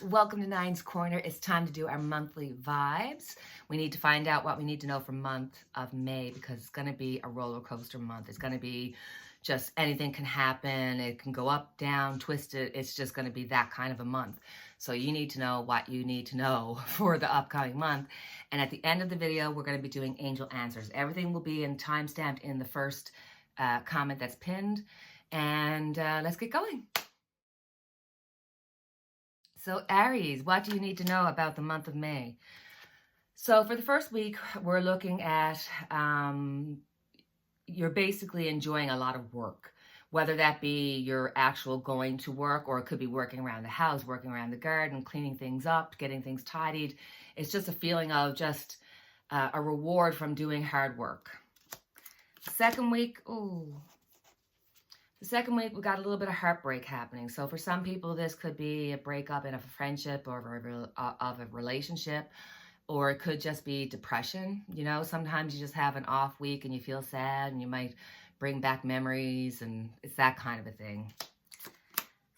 welcome to Nine's Corner. It's time to do our monthly vibes. We need to find out what we need to know for month of May because it's going to be a roller coaster month. It's going to be just anything can happen. It can go up, down, twisted. It's just going to be that kind of a month. So you need to know what you need to know for the upcoming month. And at the end of the video, we're going to be doing angel answers. Everything will be time-stamped in the first comment that's pinned. And let's get going. So Aries, what do you need to know about the month of May? So for the first week, we're looking at you're basically enjoying a lot of work, whether that be your actual going to work, or it could be working around the house, working around the garden, cleaning things up, getting things tidied. It's just a feeling of just a reward from doing hard work. Second week, the second week, we got a little bit of heartbreak happening. So for some people, this could be a breakup in a friendship or of a relationship, or it could just be depression. You know, sometimes you just have an off week and you feel sad and you might bring back memories, and it's that kind of a thing.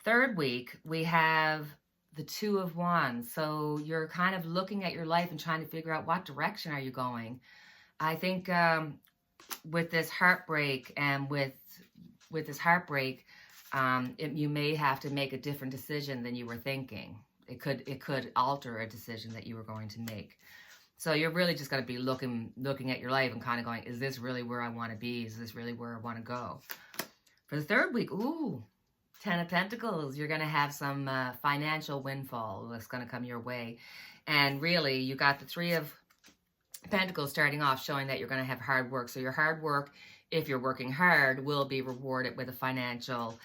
Third week, we have the Two of Wands. So you're kind of looking at your life and trying to figure out what direction are you going. I think with this heartbreak and with this heartbreak, you may have to make a different decision than you were thinking. It could alter a decision that you were going to make. So you're really just going to be looking at your life and kind of going, is this really where I want to be? Is this really where I want to go? For the third week, Ten of Pentacles. You're going to have some financial windfall that's going to come your way. And really, you got the Three of Pentacles starting off, showing that you're going to have hard work. So your hard work, if you're working hard, will be rewarded with a financial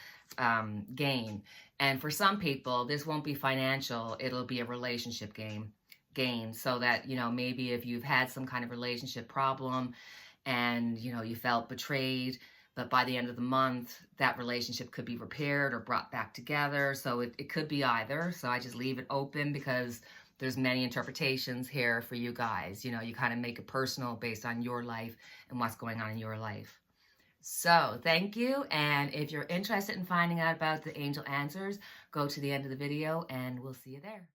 gain. And for some people, this won't be financial. It'll be a relationship gain. So that, you know, maybe if you've had some kind of relationship problem and, you know, you felt betrayed, but by the end of the month, that relationship could be repaired or brought back together. So it could be either. So I just leave it open because there's many interpretations here for you guys. You know, you kind of make it personal based on your life and what's going on in your life. So thank you. And if you're interested in finding out about the angel answers, go to the end of the video and we'll see you there.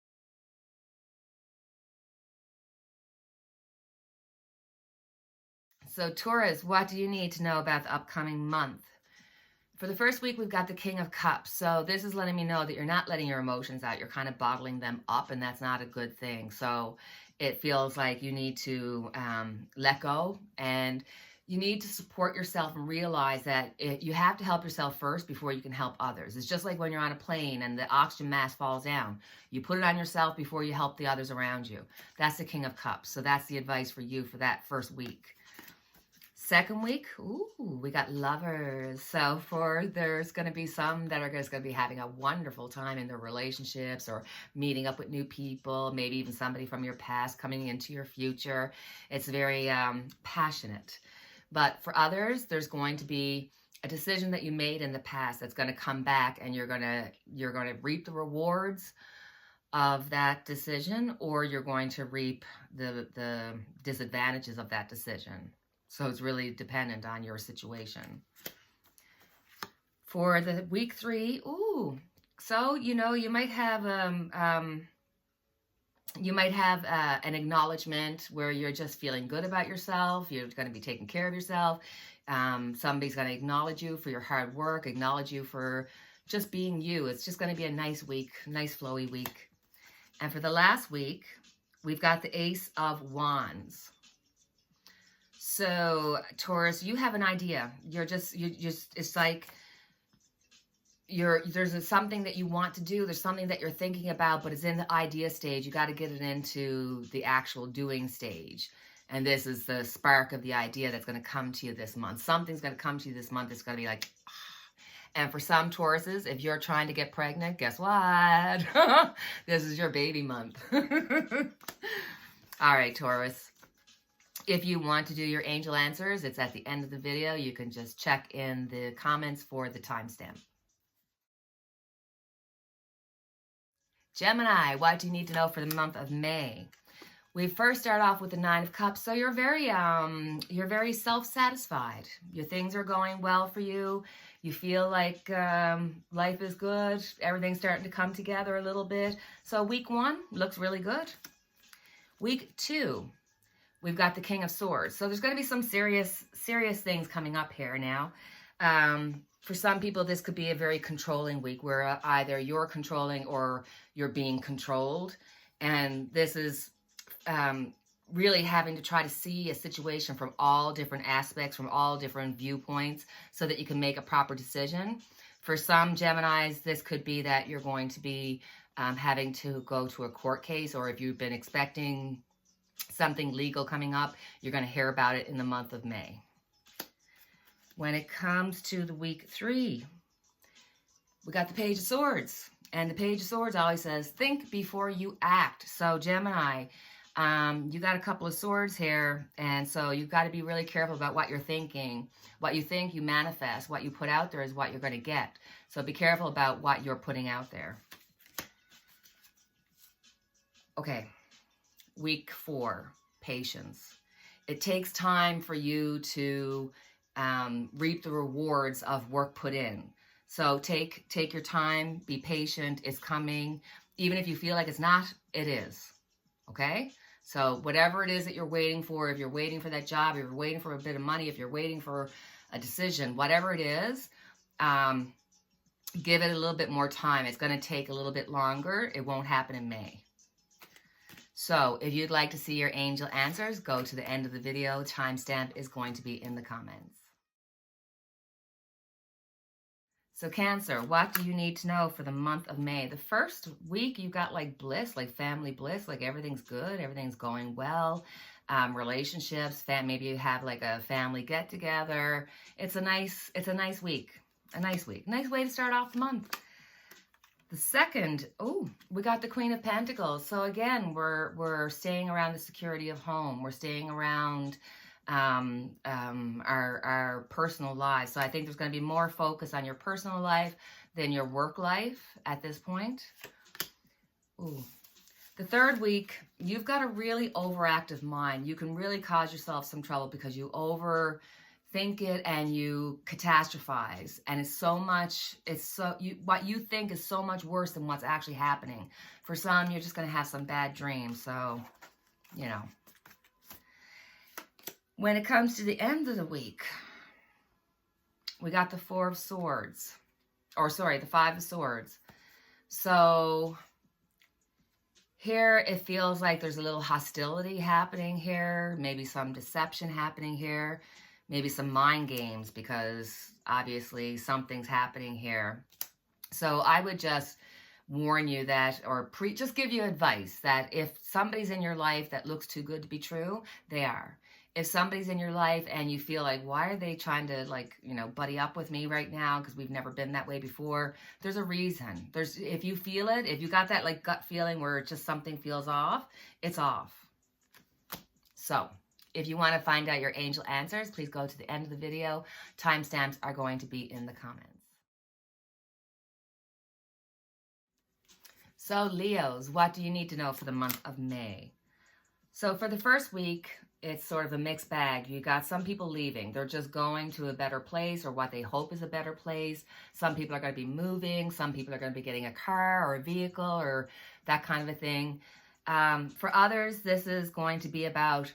So Taurus, what do you need to know about the upcoming month? For the first week, we've got the King of Cups. So this is letting me know that you're not letting your emotions out. You're kind of bottling them up, and that's not a good thing. So it feels like you need to let go, and you need to support yourself and realize that you have to help yourself first before you can help others. It's just like when you're on a plane and the oxygen mask falls down. You put it on yourself before you help the others around you. That's the King of Cups. So that's the advice for you for that first week. Second week, we got Lovers. So there's going to be some that are just going to be having a wonderful time in their relationships or meeting up with new people, maybe even somebody from your past coming into your future. It's very passionate. But for others, there's going to be a decision that you made in the past that's going to come back, and you're going to reap the rewards of that decision, or you're going to reap the disadvantages of that decision. So it's really dependent on your situation. For the week 3, so, you know, you might have an acknowledgement where you're just feeling good about yourself. You're going to be taking care of yourself. Somebody's going to acknowledge you for your hard work, acknowledge you for just being you. It's just going to be a nice week, nice flowy week. And for the last week, we've got the Ace of Wands. So Taurus, you have an idea. It's like there's something that you want to do. There's something that you're thinking about, but it's in the idea stage. You got to get it into the actual doing stage. And this is the spark of the idea that's going to come to you this month. Something's going to come to you this month. It's going to be like, and for some Tauruses, if you're trying to get pregnant, guess what? This is your baby month. All right, Taurus. If you want to do your angel answers, it's at the end of the video. You can just check in the comments for the timestamp. Gemini, what do you need to know for the month of May? We first start off with the Nine of Cups. So you're very self-satisfied. Your things are going well for you. You feel like life is good. Everything's starting to come together a little bit. So week 1 looks really good. Week 2, we've got the King of Swords. So there's going to be some serious things coming up here now. For some people, this could be a very controlling week where either you're controlling or you're being controlled. And this is really having to try to see a situation from all different aspects, from all different viewpoints, so that you can make a proper decision. For some Geminis, this could be that you're going to be having to go to a court case, or if you've been expecting something legal coming up, you're going to hear about it in the month of May. When it comes to the week 3, we got the Page of Swords. And the Page of Swords always says, think before you act. So Gemini, you got a couple of swords here. And so you've got to be really careful about what you're thinking. What you think, you manifest. What you put out there is what you're going to get. So be careful about what you're putting out there. Okay. Week 4, patience. It takes time for you to reap the rewards of work put in. So take your time, be patient, it's coming. Even if you feel like it's not, it is. Okay? So whatever it is that you're waiting for, if you're waiting for that job, if you're waiting for a bit of money, if you're waiting for a decision, whatever it is, give it a little bit more time. It's going to take a little bit longer. It won't happen in May. So if you'd like to see your angel answers, go to the end of the video. Timestamp is going to be in the comments. So Cancer, what do you need to know for the month of May? The first week, you got like bliss, like family bliss, like everything's good, everything's going well. Relationships, maybe you have like a family get together. It's a nice week, nice way to start off the month. The second, we got the Queen of Pentacles. So again, we're staying around the security of home. We're staying around our personal lives. So I think there's going to be more focus on your personal life than your work life at this point. The third week, you've got a really overactive mind. You can really cause yourself some trouble because you overthink it and you catastrophize. And what you think is so much worse than what's actually happening. For some, you're just going to have some bad dreams. So, you know. When it comes to the end of the week, we got the Four of Swords. Or sorry, the Five of Swords. So here it feels like there's a little hostility happening here. Maybe some deception happening here. Maybe some mind games because obviously something's happening here. So I would just warn you that, or just give you advice that if somebody's in your life that looks too good to be true, they are. If somebody's in your life and you feel like, why are they trying to buddy up with me right now? Because we've never been that way before. There's a reason. If you feel it, if you got that gut feeling where just something feels off, it's off. So if you want to find out your angel answers, please go to the end of the video. Timestamps are going to be in the comments. So Leos, what do you need to know for the month of May? So for the first week, it's sort of a mixed bag. You got some people leaving. They're just going to a better place or what they hope is a better place. Some people are going to be moving. Some people are going to be getting a car or a vehicle or that kind of a thing. For others, this is going to be about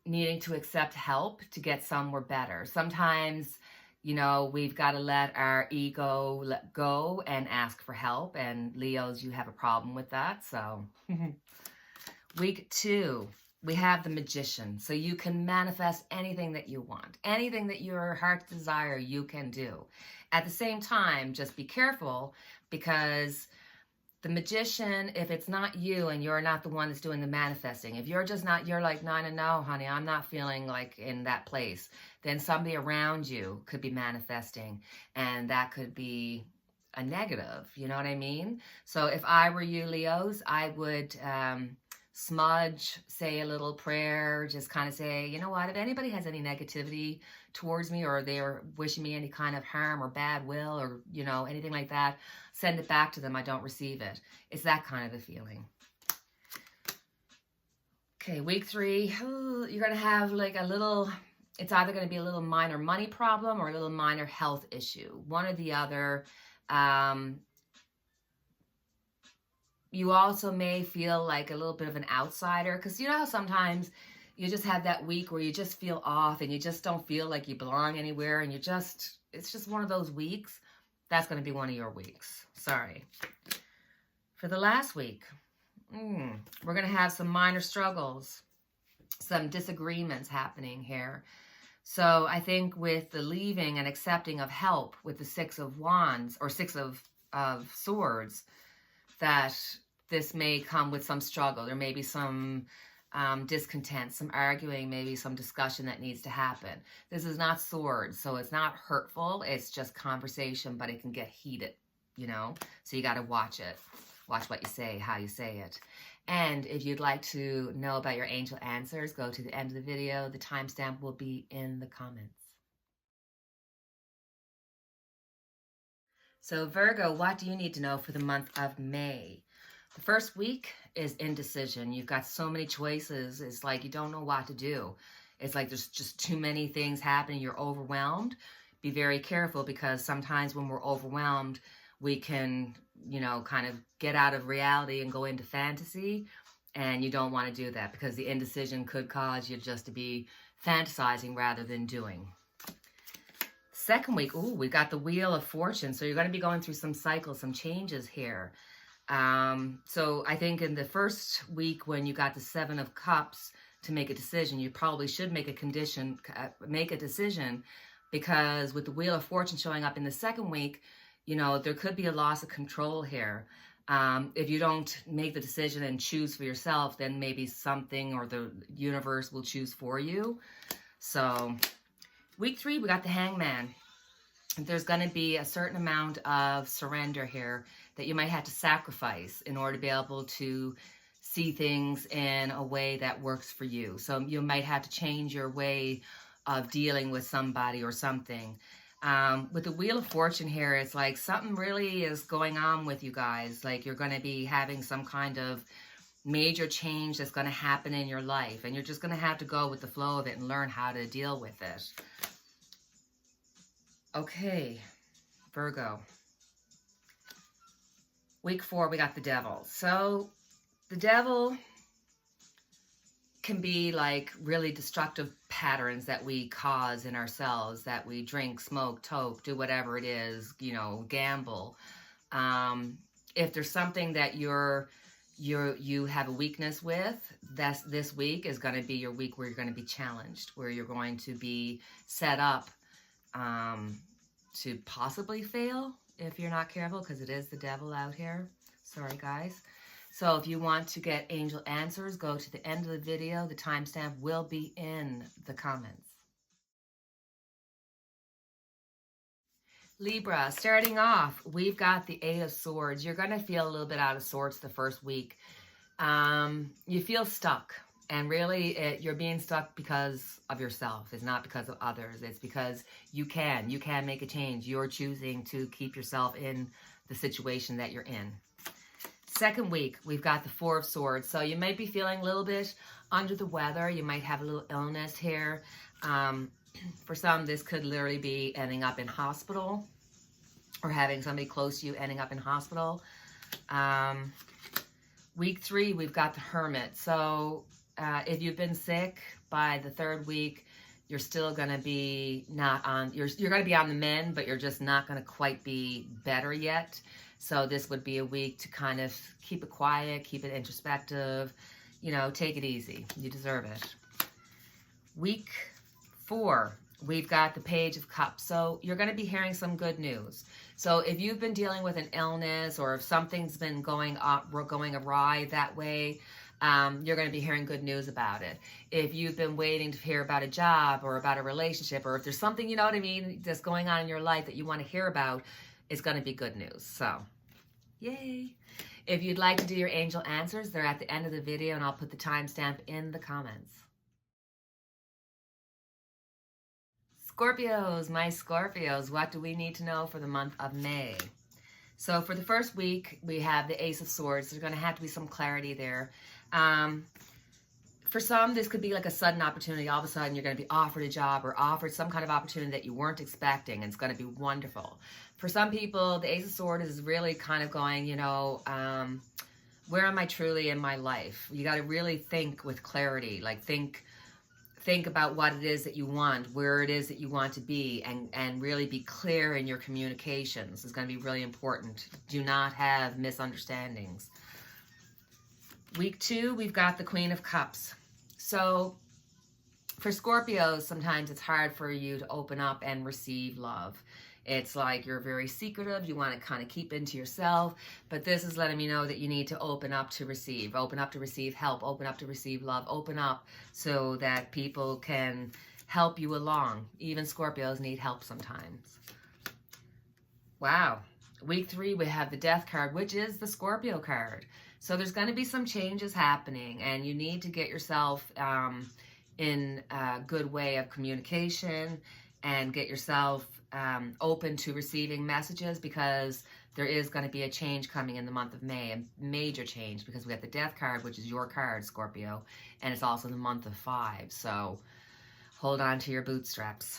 needing to accept help to get somewhere better. Sometimes, we've got to let our ego let go and ask for help. And Leos, you have a problem with that. So week 2. We have the Magician. So you can manifest anything that you want. Anything that your heart desire, you can do. At the same time, just be careful because the Magician, if it's not you and you're not the one that's doing the manifesting, if you're just not, you're like, no, honey, I'm not feeling like in that place, then somebody around you could be manifesting. And that could be a negative. You know what I mean? So if I were you, Leos, I would smudge, say a little prayer, just kind of say, you know what, if anybody has any negativity towards me or they're wishing me any kind of harm or bad will or, anything like that, send it back to them. I don't receive it. It's that kind of a feeling. Okay, week 3, you're going to have like a little it's either going to be a little minor money problem or a little minor health issue, one or the other. You also may feel like a little bit of an outsider, because you know how sometimes you just have that week where you just feel off and you just don't feel like you belong anywhere, and it's just one of those weeks. That's going to be one of your weeks. Sorry. For the last week, we're going to have some minor struggles, some disagreements happening here. So I think with the leaving and accepting of help with the Six of Wands or Six of Swords, that this may come with some struggle. There may be some discontent, some arguing, maybe some discussion that needs to happen. This is not swords, so it's not hurtful. It's just conversation, but it can get heated, you know? So you got to watch it. Watch what you say, how you say it. And if you'd like to know about your angel answers, go to the end of the video. The timestamp will be in the comments. So Virgo, what do you need to know for the month of May? The first week is indecision. You've got so many choices. It's like you don't know what to do. It's like there's just too many things happening. You're overwhelmed. Be very careful, because sometimes when we're overwhelmed, we can, you know, kind of get out of reality and go into fantasy. And you don't want to do that, because the indecision could cause you just to be fantasizing rather than doing. Second week, we've got the Wheel of Fortune. So you're going to be going through some cycles, some changes here. So I think in the first week, when you got the Seven of Cups to make a decision, you probably should make a decision, because with the Wheel of Fortune showing up in the second week, you know, there could be a loss of control here. If you don't make the decision and choose for yourself, then maybe something or the universe will choose for you. So week 3, we got the Hangman. There's going to be a certain amount of surrender here that you might have to sacrifice in order to be able to see things in a way that works for you. So you might have to change your way of dealing with somebody or something. With the Wheel of Fortune here, it's like something really is going on with you guys. Like you're going to be having some kind of major change that's going to happen in your life, and you're just going to have to go with the flow of it and learn how to deal with it. Okay, Virgo. Week 4, we got the Devil. So the Devil can be like really destructive patterns that we cause in ourselves, that we drink, smoke, toke, do whatever it is, you know, gamble. If there's something that you have a weakness with, this week is going to be your week where you're going to be challenged, where you're going to be set up to possibly fail if you're not careful, because it is the Devil out here. Sorry, guys. So if you want to get angel answers, go to the end of the video. The timestamp will be in the comments. Libra, starting off, we've got the 8 of Swords. You're going to feel a little bit out of sorts the first week. You feel stuck. And really, you're being stuck because of yourself. It's not because of others. It's because you can make a change. You're choosing to keep yourself in the situation that you're in. Second week, we've got the 4 of Swords. So you might be feeling a little bit under the weather. You might have a little illness here. For some, this could literally be ending up in hospital, or having somebody close to you ending up in hospital. Week 3, we've got the Hermit. So if you've been sick by the 3rd week, you're still going to be you're going to be on the mend, but you're just not going to quite be better yet. So this would be a week to kind of keep it quiet, keep it introspective, you know, take it easy. You deserve it. Week 4, we've got the Page of Cups. So you're going to be hearing some good news. So if you've been dealing with an illness, or if something's been going awry that way, you're going to be hearing good news about it. If you've been waiting to hear about a job or about a relationship, or if there's something, you know what I mean, that's going on in your life that you want to hear about, it's going to be good news. So, yay. If you'd like to do your angel answers, they're at the end of the video, and I'll put the timestamp in the comments. Scorpios, my Scorpios, what do we need to know for the month of May? So for the first week, we have the Ace of Swords. There's going to have to be some clarity there. For some, this could be like a sudden opportunity. All of a sudden, you're going to be offered a job or offered some kind of opportunity that you weren't expecting, and it's going to be wonderful. For some people, the Ace of Swords is really kind of going, you know, where am I truly in my life? You got to really think with clarity, like think about what it is that you want, where it is that you want to be, and really be clear in your communications. It's going to be really important. Do not have misunderstandings. Week 2, we've got the Queen of Cups. So for Scorpios, sometimes it's hard for you to open up and receive love. It's like you're very secretive. You want to kind of keep into yourself. But this is letting me know that you need to open up to receive. Open up to receive help. Open up to receive love. Open up so that people can help you along. Even Scorpios need help sometimes. Wow. Week 3, we have the Death card, which is the Scorpio card. So there's going to be some changes happening, and you need to get yourself in a good way of communication and get yourself open to receiving messages, because there is going to be a change coming in the month of May, a major change, because we have the Death card, which is your card, Scorpio, and it's also the month of 5. So hold on to your bootstraps.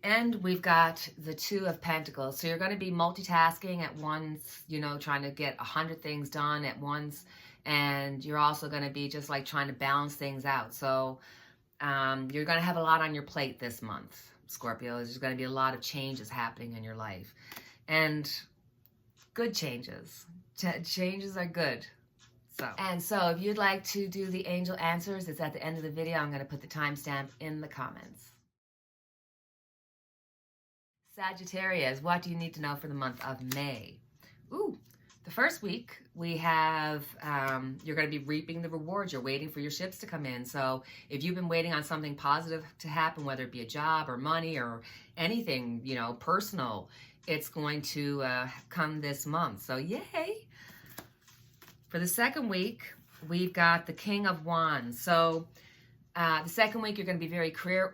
And we've got the 2 of Pentacles. So you're going to be multitasking at once, you know, trying to get 100 things done at once. And you're also going to be just like trying to balance things out. So you're going to have a lot on your plate this month, Scorpio. There's going to be a lot of changes happening in your life. And good changes. Changes are good. So if you'd like to do the angel answers, it's at the end of the video. I'm going to put the timestamp in the comments. Sagittarius, what do you need to know for the month of May? Ooh, the first week we have, you're going to be reaping the rewards. You're waiting for your ships to come in. So if you've been waiting on something positive to happen, whether it be a job or money or anything, you know, personal, it's going to come this month. So yay. For the second week, we've got the King of Wands. So the second week, you're going to be very career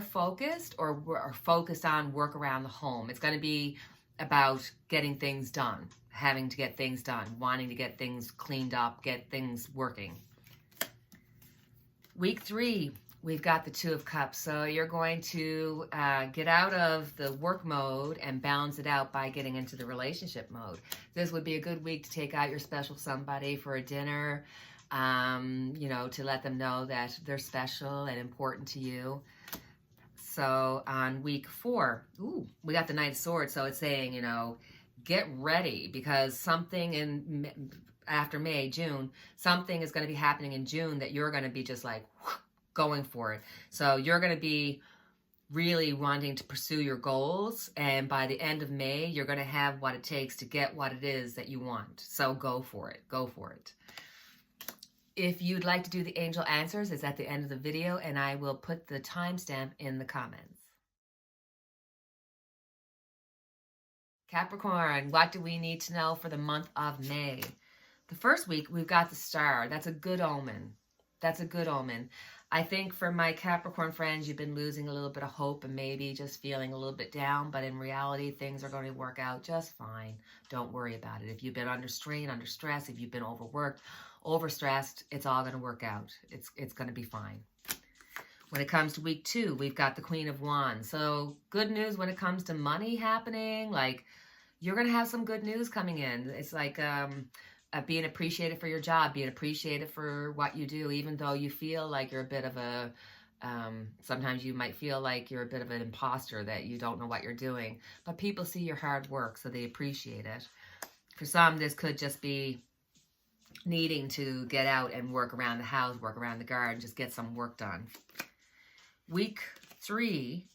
focused or focused on work around the home. It's going to be about getting things done, having to get things done, wanting to get things cleaned up, get things working. Week 3, we've got the 2 of Cups. So you're going to get out of the work mode and balance it out by getting into the relationship mode. This would be a good week to take out your special somebody for a dinner. You know, to let them know that they're special and important to you. So on week 4, ooh, we got the Knight of Swords. So it's saying, you know, get ready, because something after May, June, something is going to be happening in June that you're going to be just like going for it. So you're going to be really wanting to pursue your goals. And by the end of May, you're going to have what it takes to get what it is that you want. So go for it. Go for it. If you'd like to do the angel answers, it's at the end of the video, and I will put the timestamp in the comments. Capricorn, what do we need to know for the month of May? The first week, we've got the Star. That's a good omen. That's a good omen. I think for my Capricorn friends, you've been losing a little bit of hope and maybe just feeling a little bit down, but in reality, things are going to work out just fine. Don't worry about it. If you've been under strain, under stress, if you've been overworked, overstressed, it's all going to work out. It's going to be fine. When it comes to week 2, we've got the Queen of Wands. So good news when it comes to money happening. Like, you're going to have some good news coming in. It's like being appreciated for your job, being appreciated for what you do, even though you feel like you're a bit of a, sometimes you might feel like you're a bit of an imposter, that you don't know what you're doing. But people see your hard work, so they appreciate it. For some, this could just be needing to get out and work around the house, work around the garden, just get some work done. Week 3,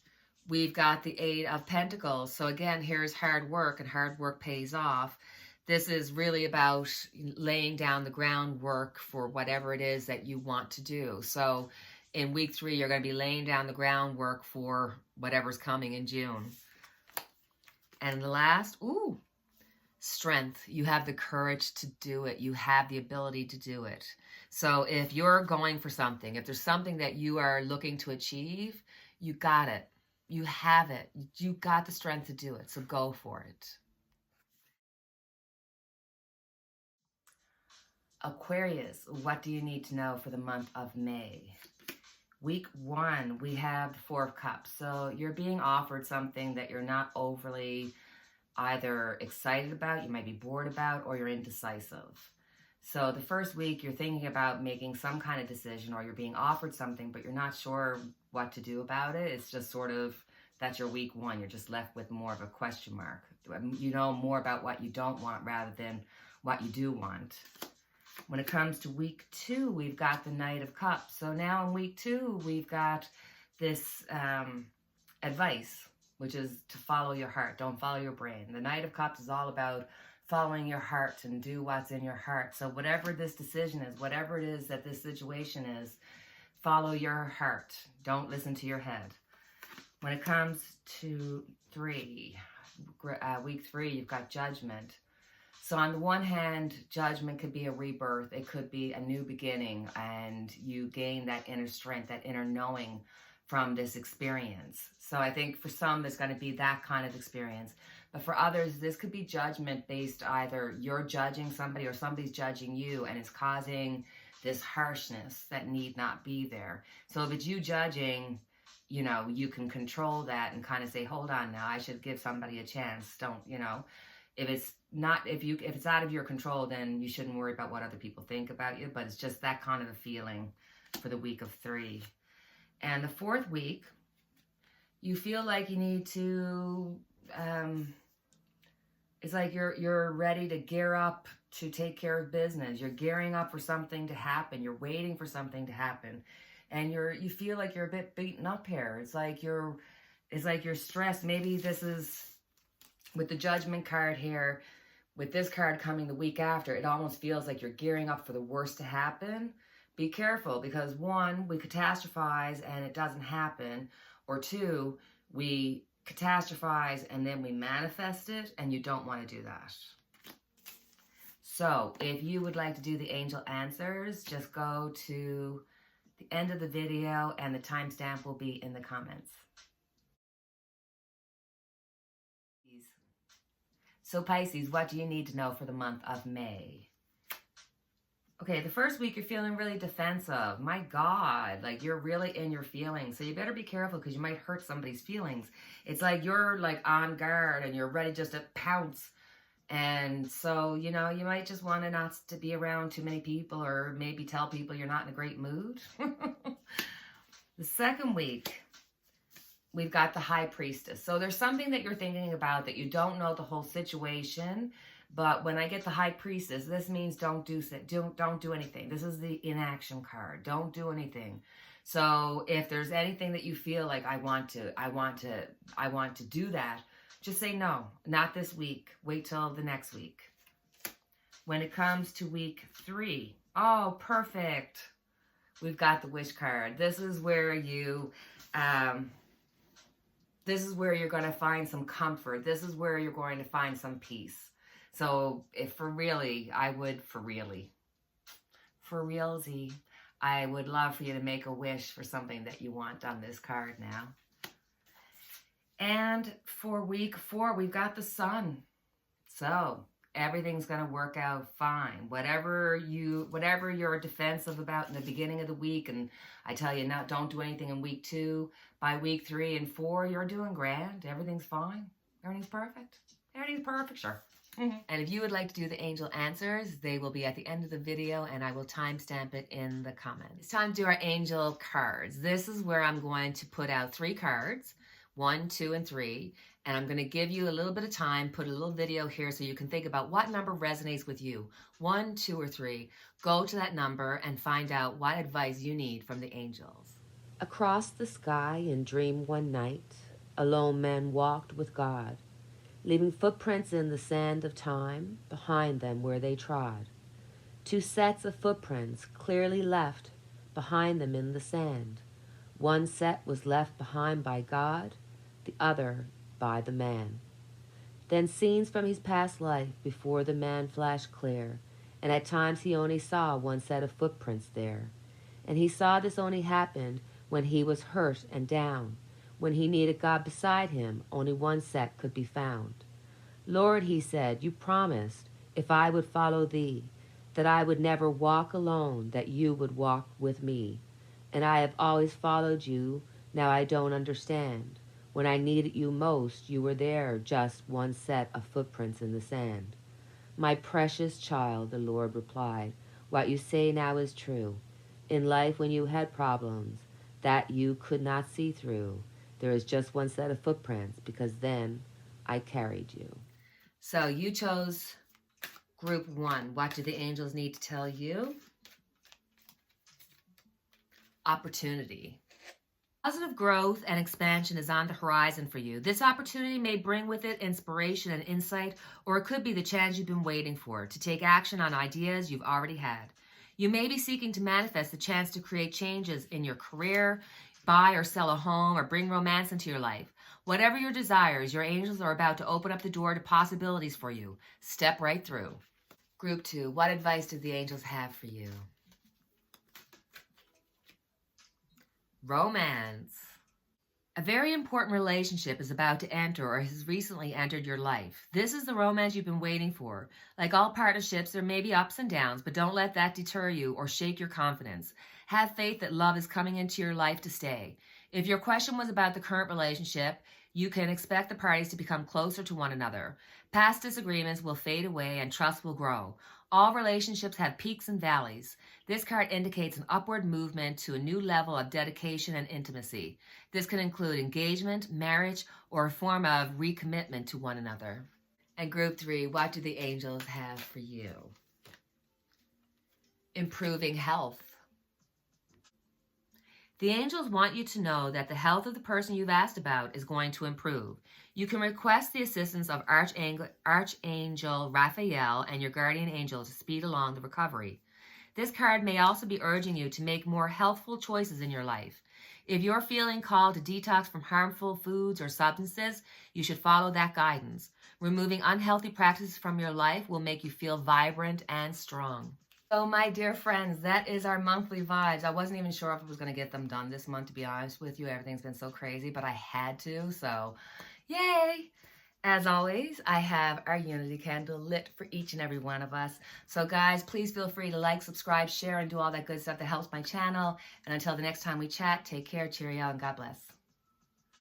we've got the 8 of Pentacles. So again, here's hard work, and hard work pays off. This is really about laying down the groundwork for whatever it is that you want to do. So in week 3, you're going to be laying down the groundwork for whatever's coming in June. And the last, ooh, strength. You have the courage to do it. You have the ability to do it. So if you're going for something, if there's something that you are looking to achieve, you got it. You have it. You got the strength to do it. So go for it. Aquarius, what do you need to know for the month of May? Week 1, we have the Four of Cups. So you're being offered something that you're not overly either excited about, you might be bored about, or you're indecisive. So the first week, you're thinking about making some kind of decision, or you're being offered something, but you're not sure what to do about it. It's just sort of, that's your week 1. You're just left with more of a question mark. You know more about what you don't want rather than what you do want. When it comes to week 2, we've got the Knight of Cups. So now in week 2, we've got this advice, which is to follow your heart. Don't follow your brain. The Knight of Cups is all about following your heart and do what's in your heart. So whatever this decision is, whatever it is that this situation is, follow your heart. Don't listen to your head. When it comes to week 3, you've got Judgment. So on the one hand, Judgment could be a rebirth. It could be a new beginning, and you gain that inner strength, that inner knowing from this experience. So I think for some, there's going to be that kind of experience. But for others, this could be judgment based either you're judging somebody or somebody's judging you, and it's causing this harshness that need not be there. So if it's you judging, you know, you can control that and kind of say, hold on now, I should give somebody a chance. Don't, you know, if it's out of your control, then you shouldn't worry about what other people think about you. But it's just that kind of a feeling for the week of 3. And the 4th week, you feel like you need to, it's like you're ready to gear up to take care of business. You're gearing up for something to happen. You're waiting for something to happen. And you feel like you're a bit beaten up here. It's like you're stressed. Maybe this is with the Judgment card here, with this card coming the week after, it almost feels like you're gearing up for the worst to happen. Be careful, because 1, we catastrophize and it doesn't happen, or 2, we catastrophize and then we manifest it, and you don't want to do that. So if you would like to do the angel answers, just go to the end of the video and the timestamp will be in the comments. So Pisces, what do you need to know for the month of May? Okay, the first week you're feeling really defensive. My God, like you're really in your feelings. So you better be careful, because you might hurt somebody's feelings. It's like you're like on guard and you're ready just to pounce. And so, you know, you might just want to not to be around too many people, or maybe tell people you're not in a great mood. The second week, we've got the High Priestess. So there's something that you're thinking about that you don't know the whole situation. But when I get the High Priestess, this means don't do anything. This is the inaction card. Don't do anything. So if there's anything that you feel like I want to do that, just say no, not this week. Wait till the next week. When it comes to week 3, oh, perfect. We've got the Wish card. This is where you're going to find some comfort. This is where you're going to find some peace. So if for realsy, I would love for you to make a wish for something that you want on this card now. And for week 4, we've got the Sun. So everything's going to work out fine. Whatever you're defensive about in the beginning of the week, and I tell you, now don't do anything in week 2. By week 3 and 4, you're doing grand. Everything's fine. Everything's perfect. Everything's perfect, sure. And if you would like to do the angel answers, they will be at the end of the video, and I will timestamp it in the comments. It's time to do our angel cards. This is where I'm going to put out 3 cards, 1, 2, and 3, and I'm going to give you a little bit of time, put a little video here so you can think about what number resonates with you. 1, 2, or 3. Go to that number and find out what advice you need from the angels. Across the sky in dream one night, a lone man walked with God, leaving footprints in the sand of time behind them where they trod. 2 sets of footprints clearly left behind them in the sand. One set was left behind by God, the other by the man. Then scenes from his past life before the man flashed clear, and at times he only saw 1 set of footprints there. And he saw this only happened when he was hurt and down. When he needed God beside him, only 1 set could be found. Lord, he said, you promised, if I would follow thee, that I would never walk alone, that you would walk with me. And I have always followed you, now I don't understand. When I needed you most, you were there, just one set of footprints in the sand. My precious child, the Lord replied, what you say now is true. In life, when you had problems that you could not see through, there is just one set of footprints, because then I carried you. So you chose group 1. What do the angels need to tell you? Opportunity. Positive growth and expansion is on the horizon for you. This opportunity may bring with it inspiration and insight, or it could be the chance you've been waiting for to take action on ideas you've already had. You may be seeking to manifest the chance to create changes in your career, buy or sell a home, or bring romance into your life. Whatever your desires, your angels are about to open up the door to possibilities for you. Step right through. Group 2, what advice do the angels have for you? Romance. A very important relationship is about to enter or has recently entered your life. This is the romance you've been waiting for. Like all partnerships, there may be ups and downs, but don't let that deter you or shake your confidence. Have faith that love is coming into your life to stay. If your question was about the current relationship, you can expect the parties to become closer to one another. Past disagreements will fade away and trust will grow. All relationships have peaks and valleys. This card indicates an upward movement to a new level of dedication and intimacy. This can include engagement, marriage, or a form of recommitment to one another. And group 3, what do the angels have for you? Improving health. The angels want you to know that the health of the person you've asked about is going to improve. You can request the assistance of Archangel Raphael and your guardian angel to speed along the recovery. This card may also be urging you to make more healthful choices in your life. If you're feeling called to detox from harmful foods or substances, you should follow that guidance. Removing unhealthy practices from your life will make you feel vibrant and strong. So my dear friends, that is our monthly vibes. I wasn't even sure if I was going to get them done this month, to be honest with you. Everything's been so crazy, but I had to, so yay! As always, I have our unity candle lit for each and every one of us. So guys, please feel free to like, subscribe, share, and do all that good stuff that helps my channel. And until the next time we chat, take care, cheerio, and God bless.